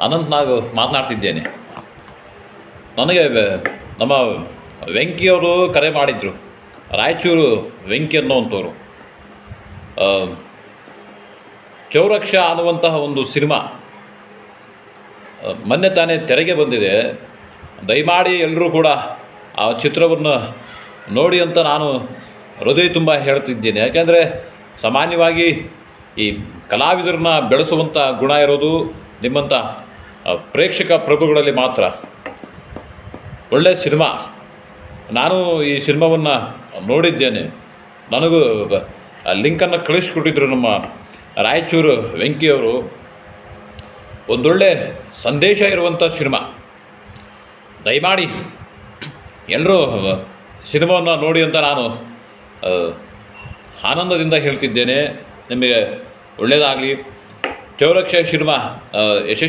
ಅನಂತ್ ನಾಗ್ ಮಾತನಾಡ್ತಿದ್ದೇನೆ. ನನಗೆ ನಮ್ಮ ವೆಂಕಿಯವರು ಕರೆ ಮಾಡಿದರು. ರಾಯಚೂರು ವೆಂಕಿ ಅನ್ನೋವಂಥವ್ರು. ಚೌರಕ್ಷ ಅನ್ನುವಂತಹ ಒಂದು ಸಿನಿಮಾ ಮೊನ್ನೆ ತಾನೇ ತೆರೆಗೆ ಬಂದಿದೆ. ದಯಮಾಡಿ ಎಲ್ಲರೂ ಕೂಡ ಆ ಚಿತ್ರವನ್ನು ನೋಡಿ ಅಂತ ನಾನು ಹೃದಯ ತುಂಬ ಹೇಳ್ತಿದ್ದೇನೆ. ಯಾಕೆಂದರೆ ಸಾಮಾನ್ಯವಾಗಿ ಈ ಕಲಾವಿದರನ್ನ ಬೆಳೆಸುವಂಥ ಗುಣ ಇರೋದು ನಿಮ್ಮಂಥ ಪ್ರೇಕ್ಷಕ ಪ್ರಭುಗಳಲ್ಲಿ ಮಾತ್ರ. ಒಳ್ಳೆಯ ಸಿನಿಮಾ. ನಾನು ಈ ಸಿನಿಮಾವನ್ನು ನೋಡಿದ್ದೇನೆ. ನನಗೂ ಲಿಂಕನ್ನು ಕಳಿಸ್ಕೊಟ್ಟಿದ್ರು ನಮ್ಮ ರಾಯಚೂರು ವೆಂಕಿಯವರು. ಒಂದೊಳ್ಳೆ ಸಂದೇಶ ಇರುವಂಥ ಸಿನಿಮಾ. ದಯಮಾಡಿ ಎಲ್ಲರೂ ಸಿನಿಮಾವನ್ನು ನೋಡಿ ಅಂತ ನಾನು ಆನಂದದಿಂದ ಹೇಳ್ತಿದ್ದೇನೆ. ನಿಮಗೆ ಒಳ್ಳೆಯದಾಗಲಿ. ಚೌರಕ್ಷ ಸಿನಿಮಾ ಯಶಸ್ವಿ